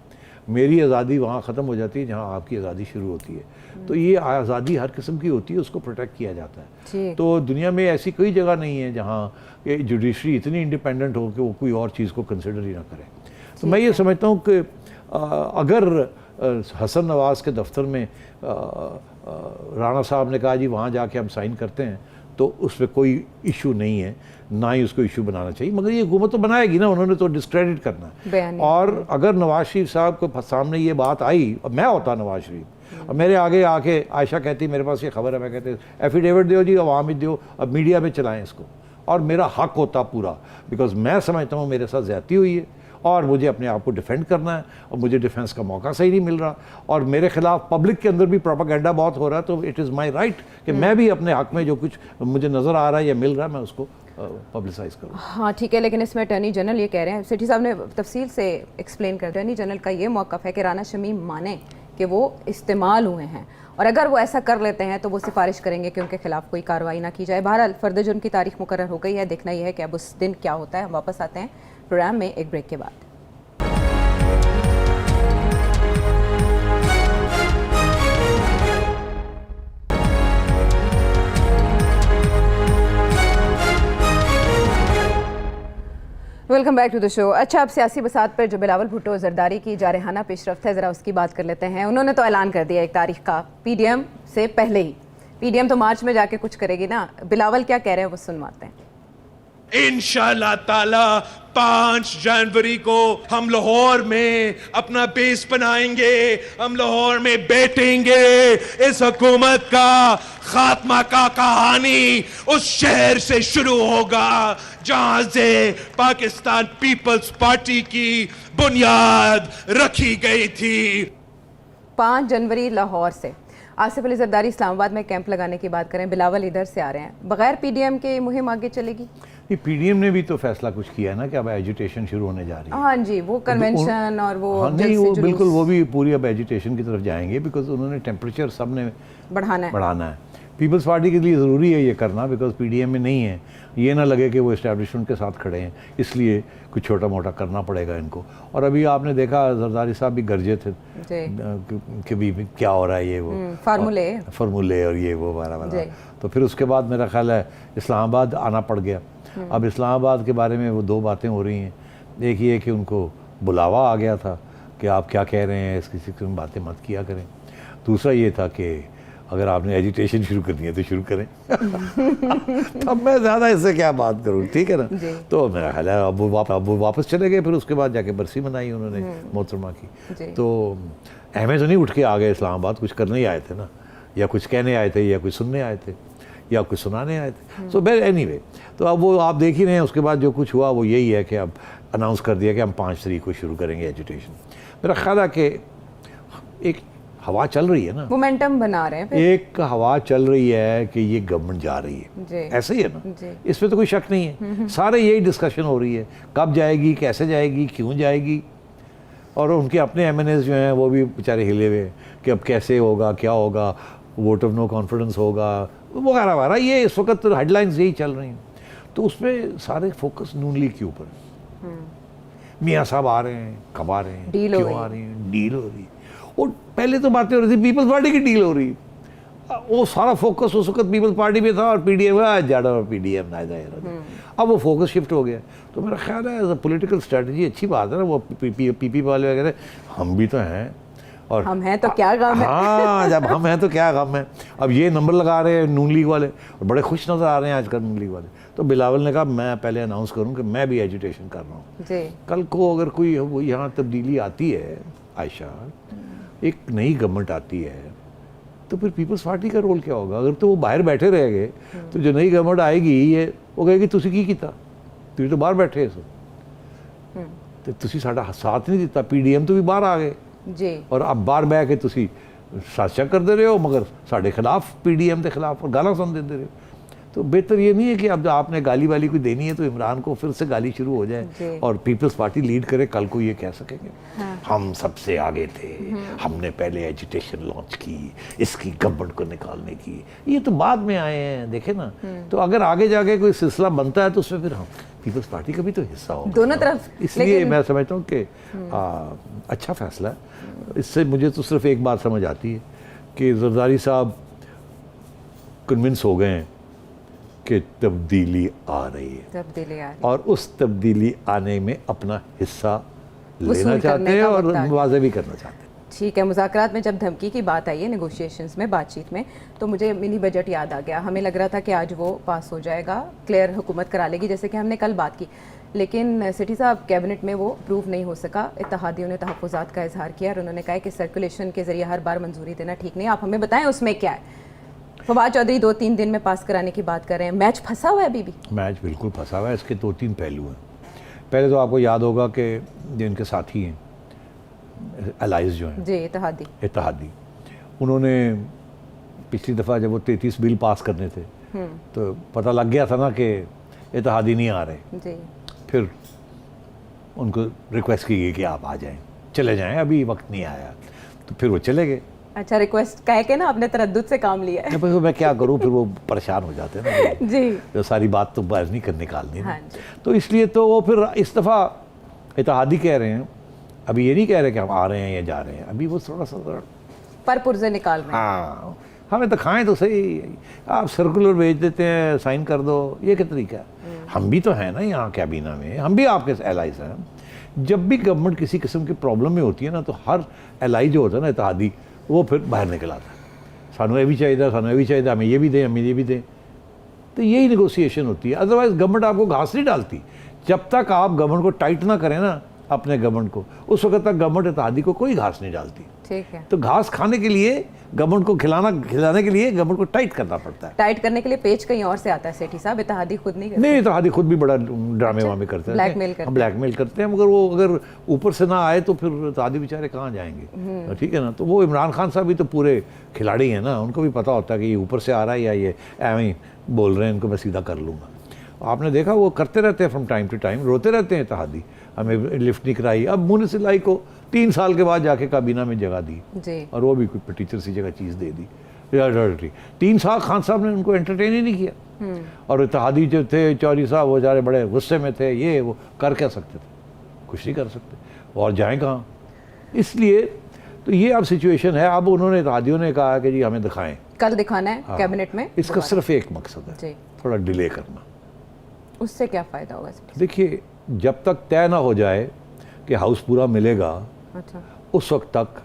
मेरी आज़ादी वहाँ ख़त्म हो जाती है जहाँ आपकी आज़ादी शुरू होती है। तो ये आज़ादी हर किस्म की होती है, उसको प्रोटेक्ट किया जाता है। तो दुनिया में ऐसी कोई जगह नहीं है जहाँ जुडिशरी इतनी इंडिपेंडेंट हो कि वो कोई और चीज़ को कंसिडर ही ना करे। तो मैं ये समझता हूँ कि अगर हसन नवाज़ के दफ्तर में राणा साहब ने कहा जी वहाँ जाके हम साइन करते हैं, तो उस पर कोई इशू नहीं है, ना ही उसको इशू बनाना चाहिए। मगर ये हुकूमत तो बनाएगी ना, उन्होंने तो डिस्क्रेडिट करना है। और अगर नवाज शरीफ साहब को सामने ये बात आई, और मैं होता नवाज शरीफ और मेरे आगे आके आयशा कहती मेरे पास ये खबर है, मैं कहते एफिडेविट दो जी, अवाम में दो, अब मीडिया में चलाएं इसको, और मेरा हक होता पूरा, बिकॉज मैं समझता हूँ मेरे साथ ज़्यादती हुई है और मुझे अपने आप को डिफेंड करना है और मुझे डिफेंस का मौका सही नहीं मिल रहा, और मेरे खिलाफ पब्लिक के अंदर भी प्रोपेगेंडा बहुत हो रहा है। तो इट इज़ माय राइट कि मैं भी अपने हक में जो कुछ मुझे नज़र आ रहा है या मिल रहा है मैं उसको पब्लिसाइज करूँ। हाँ ठीक है, लेकिन इसमें अटर्नी जनरल ये कह रहे हैं, सिटी साहब ने तफसील से एक्सप्लेन कर, अटर्नी जनरल का ये मौक़िफ़ है कि राना शमीम माने कि वो इस्तेमाल हुए हैं, और अगर वो ऐसा कर लेते हैं तो वो सिफारिश करेंगे कि उनके खिलाफ कोई कार्रवाई ना की जाए। बहरहाल फर्द जुर्म की तारीख मुकर्रर हो गई है, देखना यह है कि अब उस दिन क्या होता है। हम वापस आते हैं प्रोग्राम में एक ब्रेक के बाद। Welcome back to the show. अच्छा, अब सियासी बसात पर जो बिलावल भुट्टो जरदारी की जारहाना पेशरफ्त है, ज़रा उसकी बात कर लेते हैं। उन्होंने तो ऐलान कर दिया एक तारीख का, पीडीएम से पहले ही। पीडीएम तो मार्च में जाके कुछ करेगी ना, बिलावल क्या कह रहे हैं वो सुनवाते हैं। इंशाल्लाह ताला 5 जनवरी को हम लाहौर में अपना बेस बनाएंगे, हम लाहौर में बैठेंगे। इस हुकूमत का खात्मा का कहानी उस शहर से शुरू होगा जहां से पाकिस्तान पीपल्स पार्टी की बुनियाद रखी गई थी। 5 जनवरी लाहौर से। आसिफ अली जरदारी इस्लामाबाद में कैंप लगाने की बात करें, बिलावल इधर से आ रहे हैं, बगैर पीडीएम के मुहिम आगे चलेगी? ये पीडीएम ने भी तो फैसला कुछ किया है ना कि अब एजुटेशन शुरू होने जा रही है। हाँ जी, वो कन्वेंशन और वो हाँ नहीं, वो बिल्कुल वो भी पूरी अब एजुटेशन की तरफ जाएंगे, बिकॉज उन्होंने टेम्परेचर सब ने बढ़ाना है। पीपल्स पार्टी के लिए ज़रूरी है ये करना, बिकॉज पीडीएम में नहीं है, ये ना लगे कि वो इस्टेब्लिशमेंट के साथ खड़े हैं, इसलिए कुछ छोटा मोटा करना पड़ेगा इनको। और अभी आपने देखा जरदारी साहब भी गरजे थे कि भी क्या हो रहा है ये वो फार्मूले और ये वो वाला। तो फिर उसके बाद मेरा ख्याल है इस्लामाबाद आना पड़ गया। अब इस्लामाबाद के बारे में वो 2 बातें हो रही हैं। एक ये कि उनको बुलावा आ गया था कि आप क्या कह रहे हैं, किसी से बातें मत किया करें। दूसरा ये था कि अगर आपने एजुटेशन शुरू करनी है तो शुरू करें। तब मैं ज़्यादा इससे क्या बात करूँ, ठीक है ना। तो मेरा ख्याल है अब वो वापस चले गए। फिर उसके बाद जाके बरसी मनाई उन्होंने मोहतरमा की। तो अहमद तो नहीं उठ के आ गए इस्लामाबाद, कुछ करने ही आए थे ना, या कुछ कहने आए थे, या कुछ सुनने आए थे, या कुछ सुनाने आए थे। सो एनीवे, तो अब वो आप देख ही रहे हैं। उसके बाद जो कुछ हुआ वो यही है कि अब अनाउंस कर दिया कि हम 5 तारीख को शुरू करेंगे एजुटेशन। मेरा ख्याल है कि एक हवा चल रही है ना, मोमेंटम बना रहे हैं फिर। एक हवा चल रही है कि ये गवर्नमेंट जा रही है, ऐसे ही है ना, इसमें तो कोई शक नहीं है। सारे यही डिस्कशन हो रही है, कब जाएगी, कैसे जाएगी, क्यों जाएगी। और उनके अपने MNAs जो हैं वो भी बेचारे हिले हुए कि अब कैसे होगा, क्या होगा, वोट ऑफ नो कॉन्फिडेंस होगा वगैरह वगैरह। ये इस वक्त तो हेडलाइंस यही चल रही हैं। तो उसमें सारे फोकस नून लीग के ऊपर। मियाँ साहब आ रहे हैं, कब आ रहे हैं, क्यों आ रहे हैं, डील हो रही है। और पहले तो बातें हो रही थी पीपल्स पार्टी की डील हो रही है, वो सारा फोकस उस वक्त पीपल्स पार्टी में था और पीडीएम जाड़ा और पीडीएम ना जाए। अब वो फोकस शिफ्ट हो गया। तो मेरा ख्याल है एज अ पॉलिटिकल स्ट्रेटजी अच्छी बात है ना। वो पीपी वाले वगैरह, हम भी तो हैं और हम हैं तो क्या गम है। हाँ, जब हम हैं तो क्या गम है। अब ये नंबर लगा रहे हैं नून लीग वाले और बड़े खुश नज़र आ रहे हैं आजकल नून लीग वाले। तो बिलावल ने कहा मैं पहले अनाउंस करूं कि मैं भी एजुटेशन कर रहा हूँ। कल को अगर कोई यहाँ तब्दीली आती है आयशा, एक नई गवर्नमेंट आती है, तो फिर पीपल्स पार्टी का रोल क्या होगा? अगर तो वो बाहर बैठे रह गए तो जो नई गवर्नमेंट आएगी ये वो कहेगी तुसी की कीता, तुम तो बाहर बैठे सो, तो तुसी साडा साथ नहीं दिता, पीडीएम तो भी बाहर आ गए जी, और अब बाहर बह के तुसी साजिश करते रहे हो मगर साढ़े खिलाफ, पीडीएम के खिलाफ, और गाना सुन देते रहे हो। तो बेहतर ये नहीं है कि अब आपने गाली वाली कोई देनी है तो इमरान को फिर से गाली शुरू हो जाए और पीपल्स पार्टी लीड करे। कल को ये कह सकेंगे हम सबसे आगे थे, हमने पहले एजुटेशन लॉन्च की, इसकी गवर्नमेंट को निकालने की। ये तो बाद में आए हैं, देखे ना। तो अगर आगे जाके कोई सिलसिला बनता है तो उसमें फिर हम पीपल्स पार्टी का भी तो हिस्सा होगा दोनों तरफ। इसलिए मैं समझता हूँ कि अच्छा फैसला है। इससे मुझे तो सिर्फ एक बात समझ आती है कि जरदारी साहब कन्विंस हो गए हैं कि तब्दीली आ रही है, और उस तब्दीली आने में अपना हिस्सा लेना चाहते हैं और वाज़े भी करना चाहते हैं। ठीक है, मुज़ाकरात में जब धमकी की बात आई है, नेगोशिएशंस में, बातचीत में, तो मुझे मिनी बजट याद आ गया। हमें लग रहा था कि आज वो पास हो जाएगा, क्लियर हुकूमत करा लेगी, जैसे कि हमने कल बात की, लेकिन सिटी साहब कैबिनेट में वो अप्रूव नहीं हो सका। इत्तेहादियों ने तहफ़्फ़ुज़ात का इजहार किया और उन्होंने कहा कि सर्कुलेशन के ज़रिए हर बार मंजूरी देना ठीक नहीं। आप हमें बताएं उसमें क्या है। फवाद चौधरी 2-3 दिन में पास कराने की बात कर रहे हैं, मैच फंसा हुआ है अभी भी? मैच बिल्कुल फंसा हुआ है। इसके 2-3 पहलू हैं। पहले तो आपको याद होगा कि जो इनके साथी हैं एलाइज जो हैं जी, इत्तेहादी, उन्होंने पिछली दफ़ा जब वो 33 बिल पास करने थे तो पता लग गया था ना कि इत्तेहादी नहीं आ रहे जी। फिर उनको रिक्वेस्ट की गई कि आप आ जाएं, चले जाएं, अभी वक्त नहीं आया। तो फिर वो चले गए। अच्छा, रिक्वेस्ट कह के ना आपने तरद्दुद से काम लिया है। मैं क्या करूं, फिर वो परेशान हो जाते हैं ना जी, तो सारी बात तो बाहर नहीं कर निकालनी। हाँ, तो इसलिए तो वो फिर इस दफ़ा इत्तेहादी कह रहे हैं, अभी ये नहीं कह रहे कि हम आ रहे हैं या जा रहे हैं, अभी वो थोड़ा सा पर पुर्जे निकाल रहे हैं। हाँ, हमें तो खाएं तो सही, आप सर्कुलर भेज देते हैं, साइन कर दो, ये क्या तरीका है। हम भी तो हैं ना यहाँ कैबिना में, हम भी आपके एलाइज हैं। जब भी गवर्नमेंट किसी किस्म की प्रॉब्लम में होती है ना, तो हर एलाई जो होता है ना इत्तेहादी, वो फिर बाहर निकल आता है, सानू ये भी चाहिए, सानू ये भी चाहिए, हमें ये भी दें, हमें ये भी दें। तो यही नेगोशिएशन होती है। अदरवाइज गवर्नमेंट आपको घास नहीं डालती। जब तक आप गवर्नमेंट को टाइट ना करें ना अपने गवर्नमेंट को, उस वक्त तक गवर्नमेंट इत्तेहादी को कोई घास नहीं डालती। ठीक है। तो घास खाने के लिए गवर्नमेंट को खिलाने के लिए गवर्नमेंट को टाइट करना पड़ता है। टाइट करने के लिए पेच कहीं और से आता है सेठी साहब, इत्तेहादी खुद नहीं करते? नहीं, इत्तेहादी खुद भी बड़ा ड्रामे वामे करते हैं, ब्लैकमेल करते हैं, मगर वो अगर ऊपर से ना आए तो फिर इत्तेहादी बेचारे कहाँ जाएंगे? ठीक है ना। तो वो इमरान खान साहब भी तो पूरे खिलाड़ी हैं ना, उनको भी पता होता है कि ये ऊपर से आ रहा है या ये एवं ही बोल रहे हैं, इनको मैं सीधा कर लूँगा। आपने देखा वो करते रहते हैं फ्रॉम टाइम टू टाइम, रोते रहते हैं इत्तेहादी, हमें लिफ्ट नहीं कराई। अब मुनिसिलाई को 3 साल के बाद जाके काबीना में जगह दी जी। और वो भी कोई टीचर सी जगह चीज़ दे दी। 3 साल खान साहब ने उनको एंटरटेन ही नहीं किया। और इत्तेहादी जो थे चौधरी साहब, वो सारे बड़े गुस्से में थे, ये वो कर क्या सकते थे? कुछ नहीं कर सकते, और जाएँ कहाँ? इसलिए तो ये अब सिचुएशन है। अब उन्होंने इत्तेहादियों ने कहा कि जी हमें दिखाएं, कल दिखाना है कैबिनेट में। इसका सिर्फ एक मकसद है, जी। थोड़ा डिले करना। उससे क्या फ़ायदा होगा? देखिए, जब तक तय ना हो जाए कि हाउस पूरा मिलेगा, अच्छा, उस वक्त तक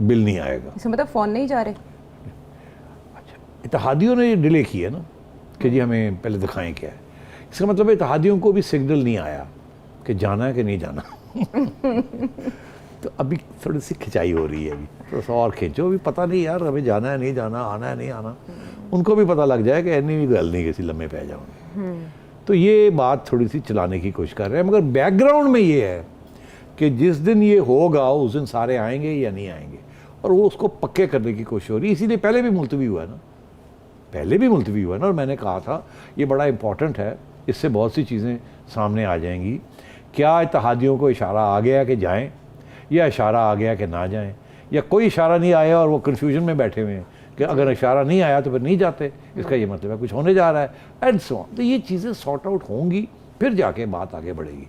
बिल नहीं आएगा। इसका मतलब फ़ोन नहीं जा रहे? अच्छा, इत्तेहादियों ने ये डिले किया ना कि जी हमें पहले दिखाएं क्या है। इसका मतलब इत्तेहादियों को भी सिग्नल नहीं आया कि जाना है कि नहीं जाना। तो अभी थोड़ी सी खिंचाई हो रही है, अभी थोड़ा सा और खींचो, अभी पता नहीं यार हमें जाना है नहीं जाना, आना है नहीं आना। उनको भी पता लग जाए कि ऐनी भी गल नहीं किसी लम्बे पै जाओगे। तो ये बात थोड़ी सी चलाने की कोशिश कर रहे हैं, मगर बैकग्राउंड में ये है कि जिस दिन ये होगा उस दिन सारे आएंगे या नहीं आएंगे, और वो उसको पक्के करने की कोशिश हो रही है। इसीलिए पहले भी मुलतवी हुआ ना, और मैंने कहा था ये बड़ा इंपॉर्टेंट है, इससे बहुत सी चीज़ें सामने आ जाएंगी। क्या इत्तेहादियों को इशारा आ गया कि जाएं, या इशारा आ गया कि ना जाएं, या कोई इशारा नहीं आया और वो कन्फ्यूजन में बैठे हुए हैं कि अगर इशारा नहीं आया तो फिर नहीं जाते, इसका ये मतलब है कुछ होने जा रहा है, एंड सो ऑन। तो ये चीज़ें सॉर्ट आउट होंगी, फिर जाके बात आगे बढ़ेगी।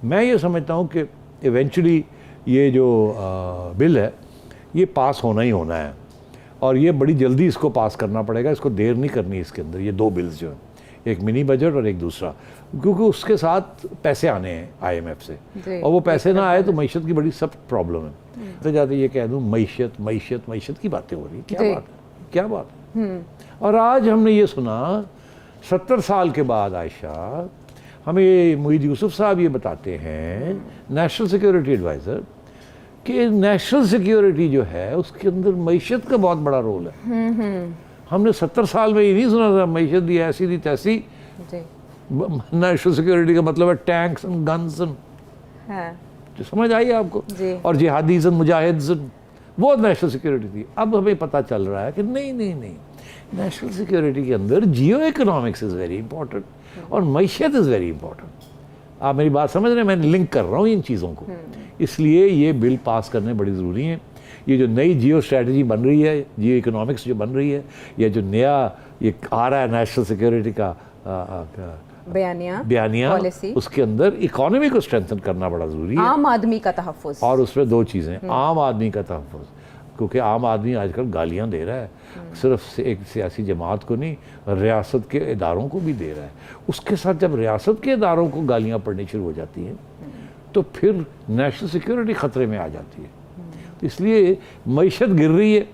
मैं ये समझता हूँ कि इवेंचुअली ये जो बिल है ये पास होना ही होना है, और ये बड़ी जल्दी इसको पास करना पड़ेगा, इसको देर नहीं करनी इसके अंदर। ये 2 बिल्स जो हैं, एक मिनी बजट और एक दूसरा, क्योंकि उसके साथ पैसे आने हैं IMF से, और वो पैसे ना आए तो मईशत की बड़ी सब प्रॉब्लम है। तो जाते ये कह दूँ मईशत की बातें हो रही, क्या बात है। और आज हमने ये सुना 70 साल के बाद, आयशा, हमें मुईद यूसुफ साहब ये बताते हैं, नेशनल सिक्योरिटी एडवाइज़र, कि नेशनल सिक्योरिटी जो है उसके अंदर मईशत का बहुत बड़ा रोल है। हमने 70 साल में ये नहीं सुना था मईशत दी ऐसी थी तैसी। नेशनल सिक्योरिटी का मतलब है टैंक्स एंड गन्स, जो समझ आई आपको, और जिहादीज़ एंड मुजाहिदीज़, वो नेशनल सिक्योरिटी थी। अब हमें पता चल रहा है कि नहीं, नेशनल सिक्योरिटी के अंदर जियो इकोनॉमिक्स इज़ वेरी इंपॉर्टेंट और मईशत इज़ वेरी इंपॉर्टेंट। आप मेरी बात समझ रहे हैं? मैं लिंक कर रहा हूँ इन चीज़ों को, इसलिए ये बिल पास करने बड़ी ज़रूरी हैं। ये जो नई जियो स्ट्रेटजी बन रही है, जियो इकोनॉमिक्स जो बन रही है, या जो नया ये आ रहा है नेशनल सिक्योरिटी का बयानिया, उसके अंदर इकोनॉमी को स्ट्रेंथन करना बड़ा ज़रूरी है, आम आदमी का तहफ़्फ़ुज़। और उसमें 2 चीज़ें, आम आदमी का तहफ़्फ़ुज़, क्योंकि आम आदमी आजकल गालियाँ दे रहा है, सिर्फ एक सियासी जमात को नहीं, रियासत के इदारों को भी दे रहा है। उसके साथ जब रियासत के इदारों को गालियाँ पड़नी शुरू हो जाती हैं तो फिर नेशनल सिक्योरिटी ख़तरे में आ जाती है। इसलिए मईशत गिर रही है,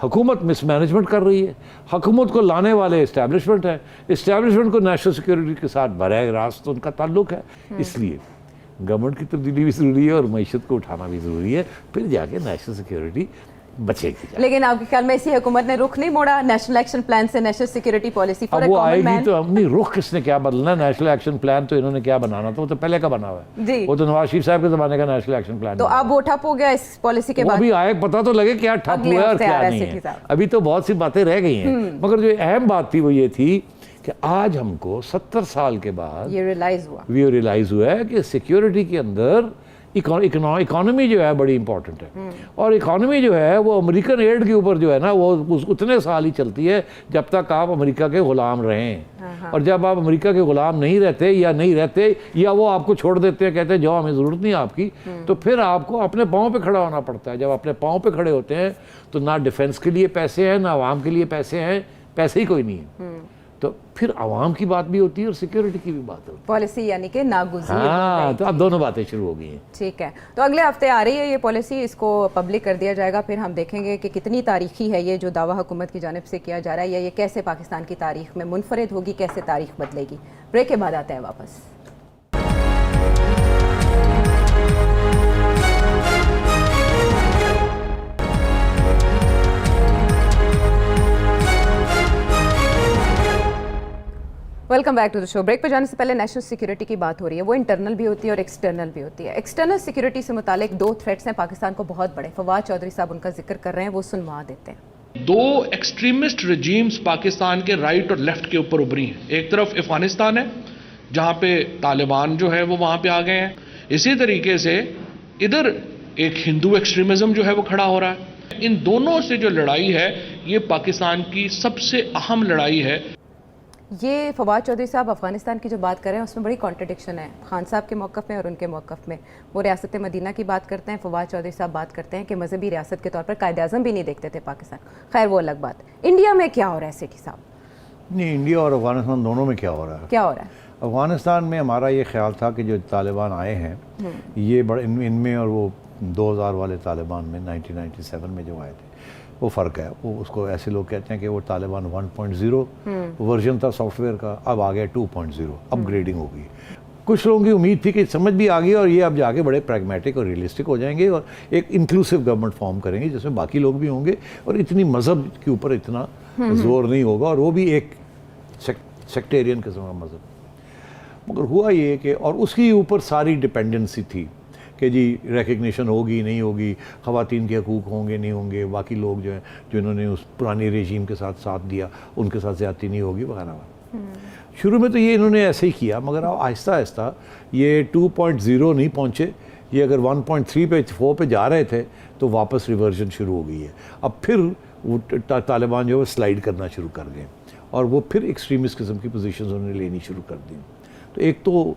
हुकूमत मिसमैनेजमेंट कर रही है, हुकूमत को लाने वाले इस्टेब्लिशमेंट है, इस्टेब्लिशमेंट को नेशनल सिक्योरिटी के साथ बराह रास्त उनका ताल्लुक है। इसलिए गवर्नमेंट की तब्दीली भी ज़रूरी है और मईशत को उठाना भी ज़रूरी है, फिर जाके नेशनल सिक्योरिटी बचेगी। लेकिन आपके ख्याल में इसी हुकूमत ने रुख नहीं मोड़ा नेशनल एक्शन प्लान से national security policy for a वो कॉमन आएगी मैन? तो अपनी रुख किसने क्या बदलना? नेशनल एक्शन प्लान तो इन्होंने क्या बनाना था, वो तो पहले का बना हुआ है, वो तो नवाज शरीफ साहब के ज़माने का नेशनल एक्शन प्लान। तो अब वो ठप हो गया इस पॉलिसी के बाद? अभी आए पता तो लगे क्या ठप हुआ है और क्या नहीं है। अभी तो बहुत सी बातें रह गई हैं, मगर जो अहम बात थी वो ये थी कि आज हमको 70 साल के बाद ये रियलाइज हुआ है कि सिक्योरिटी के अंदर इकोनॉमी जो है बड़ी इंपॉर्टेंट है, और इकोनॉमी जो है वो अमेरिकन एड के ऊपर जो है ना, वो उतने साल ही चलती है जब तक आप अमेरिका के ग़ुलाम रहें। और जब आप अमेरिका के ग़ुलाम नहीं रहते या वो आपको छोड़ देते हैं, कहते हैं जाओ हमें ज़रूरत नहीं आपकी, तो फिर आपको अपने पाँव पे खड़ा होना पड़ता है। जब अपने पाँव पे खड़े होते हैं तो ना डिफेंस के लिए पैसे हैं, ना आवाम के लिए पैसे हैं, पैसे ही कोई नहीं है। तो फिर आवाम की बात भी होती है और सिक्योरिटी की भी बात होती पॉलिसी यानी कि नागुज़ीर है। हाँ, तो अब दोनों बातें शुरू हो गई हैं। ठीक है, तो अगले हफ्ते आ रही है ये पॉलिसी, इसको पब्लिक कर दिया जाएगा, फिर हम देखेंगे कि कितनी तारीखी है ये जो दावा हुकूमत की जानिब से किया जा रहा है, या ये कैसे पाकिस्तान की तारीख में मुनफरिद होगी, कैसे तारीख बदलेगी। ब्रेक के बाद आते हैं वापस। Welcome back to the show. Break पर जाने से पहले नेशनल सिक्योरिटी की बात हो रही है, वो इंटरनल भी होती है और एक्सटर्नल भी होती है। एक्सटर्नल सिक्योरिटी से मुतालिक दो थ्रेट्स हैं पाकिस्तान को बहुत बड़े, फवाद चौधरी साहब उनका जिक्र कर रहे हैं, वो सुनवा देते हैं। दो एक्सट्रीमिस्ट रजीम्स पाकिस्तान के राइट और लेफ्ट के ऊपर उभरी हैं। एक तरफ अफगानिस्तान है जहां पे तालिबान जो है वो वहां पे आ गए हैं, इसी तरीके से इधर एक हिंदू एक्सट्रीमिज्म जो है वो खड़ा हो रहा है। इन दोनों से जो लड़ाई है ये पाकिस्तान की सबसे अहम लड़ाई है। ये फवाद चौधरी साहब अफगानिस्तान की जो बात कर रहे हैं उसमें बड़ी कॉन्ट्रडिक्शन है खान साहब के मौक़िफ़ में और उनके मौक़िफ़ में। वो रियासत मदीना की बात करते हैं, फवाद चौधरी साहब बात करते हैं कि मजहबी रियासत के तौर पर कायद-ए-आज़म भी नहीं देखते थे पाकिस्तान। खैर वो अलग बात। इंडिया में क्या हो रहा है सेठी साहब? नहीं, इंडिया और अफगानिस्तान दोनों में क्या हो रहा है? क्या हो रहा है? अफगानिस्तान में हमारा ये ख्याल था कि जो तालिबान आए हैं ये बड़े इनमें और वो 2000 वाले तालिबान में 1997 में जो आए थे वो फ़र्क है। वो उसको ऐसे लोग कहते हैं कि वो तालिबान 1.0 वर्जन था सॉफ्टवेयर का, अब आ गया 2.0, अपग्रेडिंग हो गई। कुछ लोगों की उम्मीद थी कि समझ भी आ गई और ये अब जाके बड़े प्रैग्मेटिक और रियलिस्टिक हो जाएंगे और एक इंक्लूसिव गवर्नमेंट फॉर्म करेंगे जिसमें बाकी लोग भी होंगे और इतनी मज़हब के ऊपर इतना जोर नहीं होगा और वो भी एक सेक्टेरियन किस्म का मज़हब। मगर हुआ ये कि और उसके ऊपर सारी डिपेंडेंसी थी कि जी रिकग्निशन होगी नहीं होगी, ख़वातीन के हकूक़ होंगे नहीं होंगे, बाकी लोग जो हैं जिन्होंने उस पुरानी रेजीम के साथ साथ दिया उनके साथ ज़्यादती नहीं होगी वगैरह। शुरू में तो ये इन्होंने ऐसे ही किया, मगर अब आहिस्ता आहिस्ता ये 2.0 नहीं पहुँचे, ये अगर 1.3 पे 4 पे जा रहे थे तो वापस रिवर्जन शुरू हो गई है। अब फिर वो तालिबान जो है स्लाइड करना शुरू कर गए और वो फिर एक्सट्रीमिस्ट किस्म की पोजीशंस उन्होंने लेनी शुरू कर दी। तो एक तो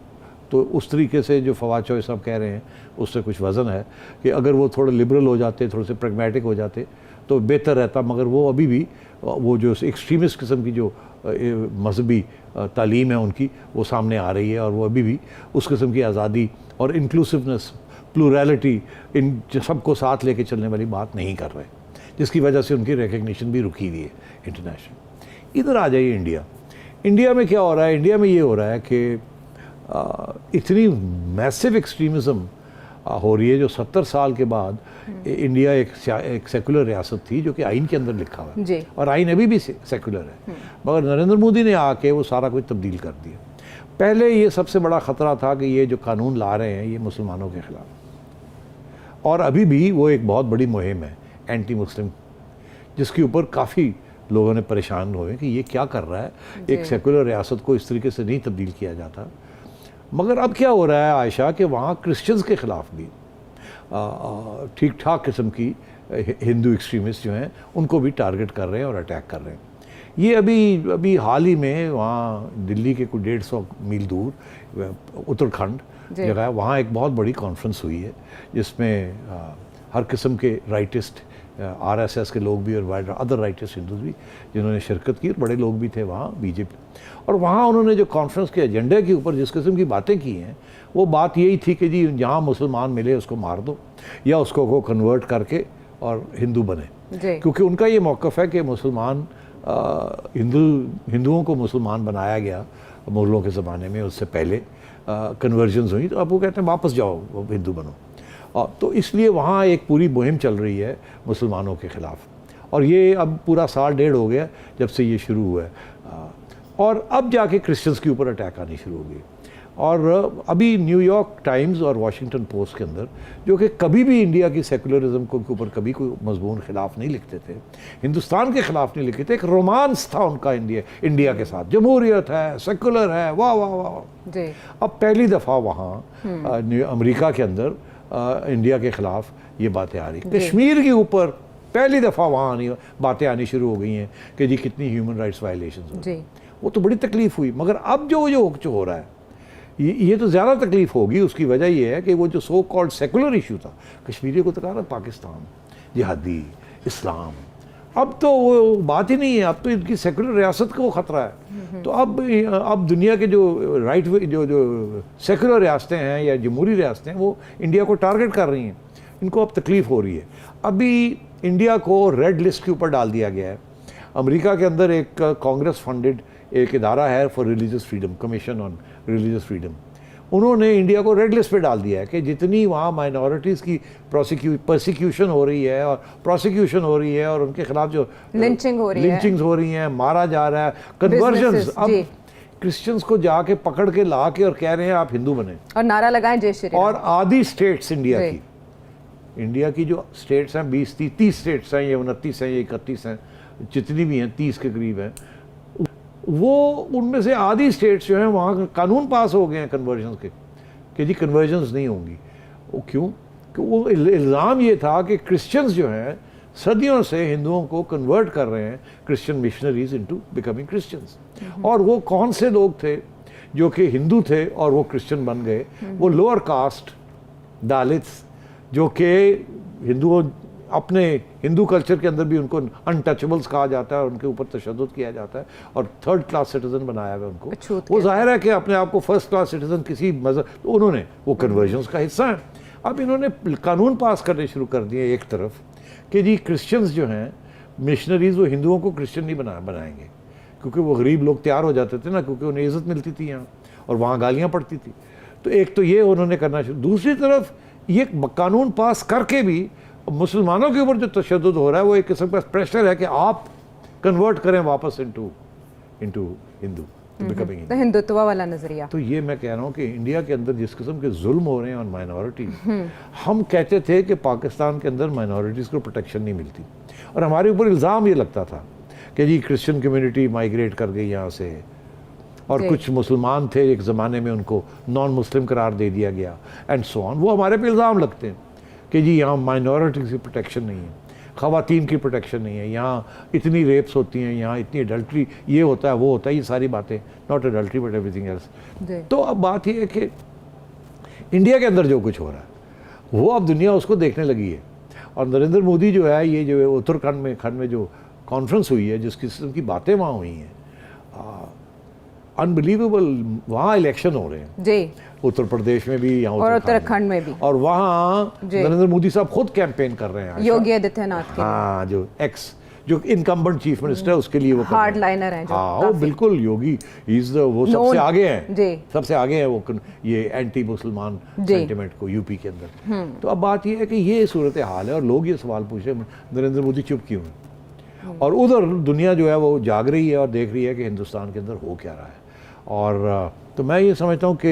उस तरीके से जो फवाद चौधरी साहब कह रहे हैं उससे कुछ वज़न है कि अगर वो थोड़े लिबरल हो जाते, थोड़े से प्रैग्मेटिक हो जाते तो बेहतर रहता, मगर वो अभी भी वो जो एक्सट्रीमिस्ट किस्म की जो मजहबी तालीम है उनकी वो सामने आ रही है और वो अभी भी उस किस्म की आज़ादी और इंक्लूसिवनेस, प्लूरैलिटी, इन सबको साथ लेके चलने वाली बात नहीं कर रहे, जिसकी वजह से उनकी रिकग्निशन भी रुकी हुई है इंटरनेशनल। इधर आ जाइए इंडिया। इंडिया में क्या हो रहा है? इंडिया में ये हो रहा है कि इतनी मैसिव एक्सट्रीमिज़म हो रही है जो 70 साल के बाद इंडिया एक सेकुलर रियासत थी जो कि आइन के अंदर लिखा हुआ है और आइन अभी भी सेकुलर है, मगर नरेंद्र मोदी ने आके वो सारा कुछ तब्दील कर दिया। पहले ये सबसे बड़ा ख़तरा था कि ये जो कानून ला रहे हैं ये मुसलमानों के ख़िलाफ़, और अभी भी वो एक बहुत बड़ी मुहिम है एंटी मुस्लिम, जिसके ऊपर काफ़ी लोगों ने परेशान हुए कि ये क्या कर रहा है, एक सेकुलर रियासत को इस तरीके से नहीं तब्दील किया जाता। मगर अब क्या हो रहा है आयशा कि वहाँ क्रिश्चियंस के ख़िलाफ़ भी ठीक ठाक किस्म की हिंदू एक्सट्रीमिस्ट जो हैं उनको भी टारगेट कर रहे हैं और अटैक कर रहे हैं। ये अभी हाल ही में वहाँ दिल्ली के कुछ 150 मील दूर उत्तराखंड जगह है, वहाँ एक बहुत बड़ी कॉन्फ्रेंस हुई है जिसमें हर किस्म के राइटिस्ट, RSS के लोग भी और अदर राइटिस्ट हिंदूज भी जिन्होंने शिरकत की, बड़े लोग भी थे वहाँ बीजेपी। और वहाँ उन्होंने जो कॉन्फ्रेंस के एजेंडे के ऊपर जिस किस्म की बातें की हैं वो बात यही थी कि जी जहाँ मुसलमान मिले उसको मार दो या उसको को कन्वर्ट करके और हिंदू बने, क्योंकि उनका ये मौक़िफ़ है कि मुसलमान हिंदुओं को मुसलमान बनाया गया मुग़लों के ज़माने में, उससे पहले कन्वर्जन्स हुई, तो अब वो कहते हैं वापस जाओ हिंदू बनो। तो इसलिए वहाँ एक पूरी मुहिम चल रही है मुसलमानों के ख़िलाफ़, और ये अब पूरा साल डेढ़ हो गया जब से ये शुरू हुआ है, और अब जाके क्रिश्चियंस के ऊपर अटैक आनी शुरू हो गई। और अभी न्यूयॉर्क टाइम्स और वाशिंगटन पोस्ट के अंदर, जो कि कभी भी इंडिया की सेकुलरिज्म के ऊपर कभी कोई मजबून खिलाफ नहीं लिखते थे, हिंदुस्तान के ख़िलाफ़ नहीं लिखते थे, एक रोमांस था उनका इंडिया के साथ, जमहूरियत है, सेकुलर है, वाह वाह वाह। अब पहली दफ़ा वहाँ अमेरिका के अंदर इंडिया के ख़िलाफ़ ये बातें आ रही, कश्मीर के ऊपर पहली दफ़ा वहाँ बातें आनी शुरू हो गई हैं कि जी कितनी ह्यूमन राइट्स वायलेशंस हो रही। वो तो बड़ी तकलीफ़ हुई, मगर अब जो हो रहा है ये तो ज़्यादा तकलीफ़ होगी। उसकी वजह ये है कि वो जो सो कॉल्ड सेकुलर इशू था, कश्मीरियों को तो कहा ना पाकिस्तान, जिहादी, इस्लाम, अब तो वो बात ही नहीं है, अब तो इनकी सेकुलर रियासत को खतरा है। तो अब दुनिया के जो राइट जो सेकुलर रियासतें हैं या जमहूरी रियासतें हैं वो इंडिया को टारगेट कर रही हैं, इनको अब तकलीफ़ हो रही है। अभी इंडिया को रेड लिस्ट के ऊपर डाल दिया गया है। अमेरिका के अंदर एक कांग्रेस फंडेड एक इदारा है for religious freedom, commission on religious freedom, उन्होंने इंडिया को रेड लिस्ट पे डाल दिया है कि जितनी वहाँ माइनॉरिटीज़ की प्रोसिक्यूशन हो रही है और प्रोसिक्यूशन हो रही है और उनके खिलाफ जो लिंचिंग हो रही है, मारा जा रहा है, कन्वर्जन्स, अब क्रिश्चियंस को जाके पकड़ के ला के और कह रहे हैं आप हिंदू बने और नारा लगाएं जय श्री राम। और आधी स्टेट्स इंडिया की जो स्टेट्स हैं 20-30 स्टेट्स हैं, ये 29 हैं, ये 31 हैं, जितनी भी हैं 30 के करीब हैं, वो उनमें से आधी स्टेट्स जो हैं वहाँ कानून पास हो गए हैं कन्वर्जन के कि जी कन्वर्जन्स नहीं होंगी। वो क्यों? कि वो इल्ज़ाम ये था कि क्रिश्चियंस जो हैं सदियों से हिंदुओं को कन्वर्ट कर रहे हैं, Christian missionaries into becoming Christians. और वो कौन से लोग थे जो कि हिंदू थे और वो क्रिश्चियन बन गए? वो लोअर कास्ट दलित्स, जो कि हिंदुओं अपने हिंदू कल्चर के अंदर भी उनको अनटचेबल्स कहा जाता है, उनके ऊपर तशद्दुद किया जाता है और थर्ड क्लास सिटीजन बनाया हुआ उनको। वो जाहिर है कि अपने आप को फर्स्ट क्लास सिटीजन किसी मज़हब, तो उन्होंने वो कन्वर्जन्स का हिस्सा है। अब इन्होंने कानून पास करने शुरू कर दिए एक तरफ कि जी क्रिश्चियंस जो हैं मिशनरीज वो हिंदुओं को क्रिश्चियन नहीं बनाएंगे, क्योंकि वो गरीब लोग तैयार हो जाते थे ना, क्योंकि उन्हें इज़्ज़त मिलती थी यहाँ और वहाँ गालियाँ पड़ती थी। तो एक तो ये उन्होंने करना शुरू, दूसरी तरफ ये कानून पास करके भी मुसलमानों के ऊपर जो तशद्दुद हो रहा है वो एक किस्म का प्रेशर है कि आप कन्वर्ट करें वापस इनटू हिंदू, बिकमिंग तो हिंदुत्व वाला नजरिया। तो ये मैं कह रहा हूँ कि इंडिया के अंदर जिस किस्म के जुल्म हो रहे हैं ऑन माइनॉरिटीज, हम कहते थे कि पाकिस्तान के अंदर माइनॉरिटीज़ को प्रोटेक्शन नहीं मिलती और हमारे ऊपर इल्ज़ाम ये लगता था कि जी क्रिश्चियन कम्युनिटी माइग्रेट कर गई यहाँ से और कुछ मुसलमान थे एक ज़माने में उनको नॉन मुस्लिम करार दे दिया गया एंड सो ऑन। वो हमारे पे इल्ज़ाम लगते हैं कि जी यहाँ माइनॉरिटीज़ की प्रोटेक्शन नहीं है, ख़वातीन की प्रोटेक्शन नहीं है, यहाँ इतनी रेप्स होती हैं, यहाँ इतनी अडल्ट्री, ये होता है वो होता है, ये सारी बातें, not adultery but everything else. तो अब बात ये है कि इंडिया के अंदर जो कुछ हो रहा है वो अब दुनिया उसको देखने लगी है। और नरेंद्र मोदी जो है, ये जो उत्तराखंड में जो कॉन्फ्रेंस हुई है, जिस किस्म की बातें वहाँ हुई हैं, अनबिलीवेबल। वहाँ इलेक्शन हो रहे हैं जी, उत्तर प्रदेश में भी, यहाँ और उत्तराखंड में भी, और वहाँ नरेंद्र मोदी साहब खुद कैंपेन कर रहे हैं योगी आदित्यनाथ के। हाँ, जो इनकम्बेंट चीफ मिनिस्टर है उसके लिए वो हार्ड लाइनर हैं जो। हाँ, वो बिल्कुल योगी वो सबसे आगे हैं, सबसे आगे है वो ये एंटी मुसलमान सेंटिमेंट को यूपी के अंदर। तो अब बात ये है कि ये सूरत हाल है और लोग ये सवाल पूछ रहे हैं नरेंद्र मोदी चुप क्यों है, और उधर दुनिया जो है वो जाग रही है और देख रही है कि हिंदुस्तान के अंदर हो क्या रहा है। और तो मैं ये समझता हूँ कि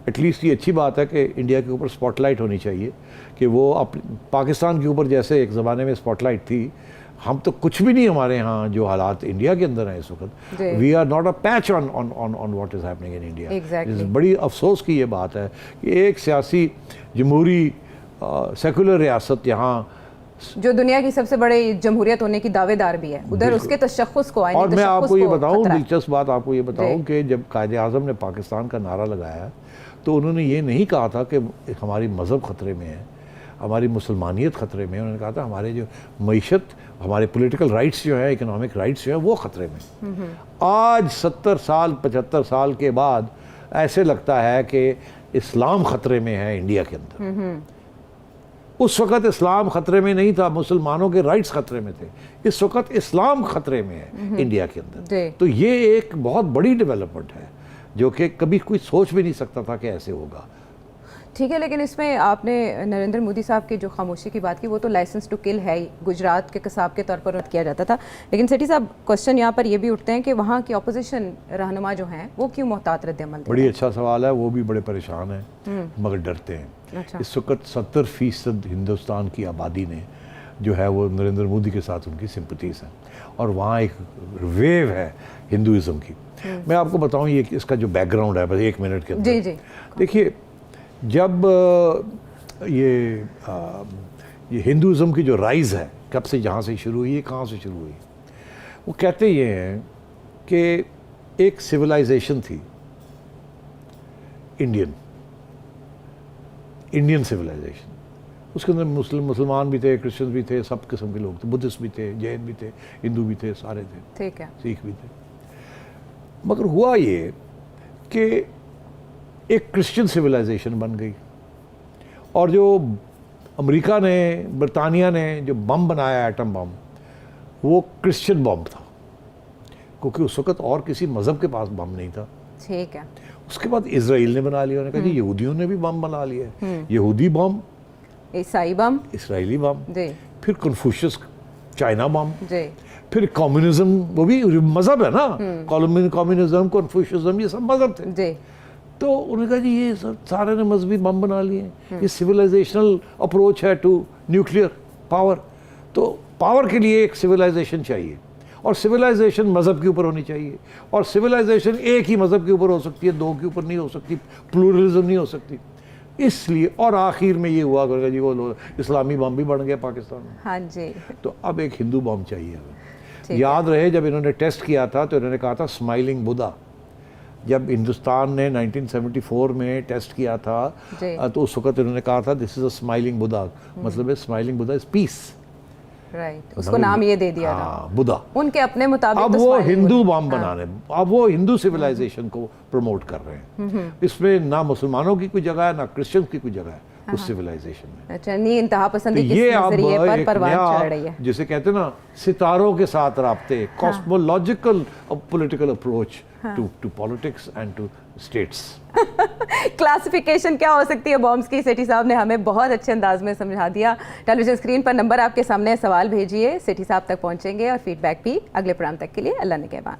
एटलीस्ट ये अच्छी बात है कि इंडिया के ऊपर स्पॉटलाइट होनी चाहिए, कि वो पाकिस्तान के ऊपर जैसे एक ज़माने में स्पॉटलाइट थी, हम तो कुछ भी नहीं, हमारे यहाँ जो हालात इंडिया के अंदर हैं इस वक्त, we are not a patch on what is happening in India. बड़ी अफसोस की ये बात है कि एक सियासी जमहूरी सेकुलर रियासत यहाँ, जो दुनिया की सबसे बड़ी जमहूरियत होने की दावेदार भी है, उधर उसके तशख़्ख़ुस को, और मैं आपको ये बताऊं, दिलचस्प बात आपको ये बताऊं कि जब कायदे आज़म ने पाकिस्तान का नारा लगाया तो उन्होंने ये नहीं कहा था कि हमारी मज़हब ख़तरे में है, हमारी मुसलमानियत ख़तरे में है। उन्होंने कहा था हमारे जो मईशत, हमारे पॉलिटिकल राइट्स जो हैं, इकोनॉमिक राइट्स जो हैं, वो ख़तरे में। आज 70 साल 75 साल के बाद ऐसे लगता है कि इस्लाम ख़तरे में है इंडिया के अंदर। उस वक़्त इस्लाम ख़तरे में नहीं था, मुसलमानों के राइट्स ख़तरे में थे। इस वक़्त इस्लाम ख़तरे में है इंडिया के अंदर। तो ये एक बहुत बड़ी डेवलपमेंट है जो कि कभी कोई सोच भी नहीं सकता था कि ऐसे होगा। ठीक है, लेकिन इसमें आपने नरेंद्र मोदी साहब की जो खामोशी की बात की, वो तो लाइसेंस टू किल है ही, गुजरात के कसाब के तौर पर किया जाता था। लेकिन सेठी साहब, क्वेश्चन यहाँ पर ये भी उठते हैं कि वहाँ की अपोजिशन रहनुमा जो हैं वो क्यों मोहतात रद्द-ए-अमल? बड़ी अच्छा सवाल है, वो भी बड़े परेशान हैं मगर डरते हैं। अच्छा। इस वक्त 70% हिंदुस्तान की आबादी ने जो है वो नरेंद्र मोदी के साथ उनकी सिंपथीज़ हैं और वहाँ एक वेव है हिंदुज़म की। मैं आपको बताऊँ ये इसका जो बैकग्राउंड है, बस 1 मिनट के अंदर। जी जी। देखिए, जब ये हिंदुज़म की जो राइज़ है, कब से, जहाँ से शुरू हुई, कहाँ से शुरू हुई, वो कहते ये हैं कि एक सिविलाइजेशन थी, इंडियन सिविलाइजेशन, उसके अंदर मुसलमान भी थे, क्रिश्चियन भी थे, सब किस्म के लोग थे, बुद्धिस्ट भी थे, जैन भी थे, हिंदू भी थे, सारे थे, ठीक है। सिख भी थे। मगर हुआ ये कि एक क्रिश्चियन सिविलाइजेशन बन गई, और जो अमेरिका ने, बरतानिया ने जो बम बनाया, एटम बम, वो क्रिश्चियन बम था, क्योंकि उस वक़्त और किसी मज़हब के पास बम नहीं था। ठीक है। उसके बाद इजराइल ने बना लिया, उन्होंने कहा जी यहूदियों ने भी बम बना लिया है, यहूदी बम, ईसाई बम, इसराइली बम, जी फिर कन्फ्यूशियस चाइना बम, जी फिर कम्युनिज्म, वो भी मज़हब है ना, कम्युनिज्म, कन्फ्यूशियज्म, ये सब मज़हब थे। जी। तो उन्होंने कहा जी ये सब सारे ने मजहबी बम बना लिए, ये सिविलाइजेशनल अप्रोच है टू न्यूक्लियर पावर। तो पावर के लिए एक सिविलाइजेशन चाहिए, और सिविलाइजेशन मज़हब के ऊपर होनी चाहिए, और सिविलाइजेशन एक ही मज़हब के ऊपर हो सकती है, दो के ऊपर नहीं हो सकती, प्लूरलिज्म नहीं हो सकती। इसलिए, और आखिर में ये हुआ करेगा जी, वो इस्लामी बम भी बन गया पाकिस्तान में। हाँ जी। तो अब एक हिंदू बम चाहिए हमें। ठीक याद रहे जब इन्होंने टेस्ट किया था तो इन्होंने कहा था स्माइलिंग बुद्धा। जब हिंदुस्तान ने 1974 में टेस्ट किया था जी। तो उस वक्त इन्होंने कहा था this is a smiling Buddha, मतलब है smiling Buddha is peace. Right, उसको नाम ये दे दिया था। हाँ, बुद्धा। उनके अपने मुताबिक अब तो वो स्माइलिंग हिंदू बुद्धा। बम बनाने, अब वो हिंदू सिविलाइजेशन को प्रमोट कर रहे हैं। इसमें ना मुसलमानों की कोई जगह है, ना क्रिश्चियन की कोई जगह है उस सिविलाइजेशन में। अच्छा, नहीं इंतहा तो पसंदी किस ये अब नजरिए पर एक परवान चढ़ रही नया, है। जिसे कहते हैं ना, सितारों के साथ राब्ते, cosmological political approach to politics and to states. Classification क्या हो सकती है बॉम्ब्स की, सेठी साहब ने हमें बहुत अच्छे अंदाज में समझा दिया। टेलीविजन स्क्रीन पर नंबर आपके सामने, सवाल भेजिए, सेठी साहब तक पहुंचेंगे, और फीडबैक भी अगले प्रोग्राम तक के लिए। अल्लाह ने कहबान।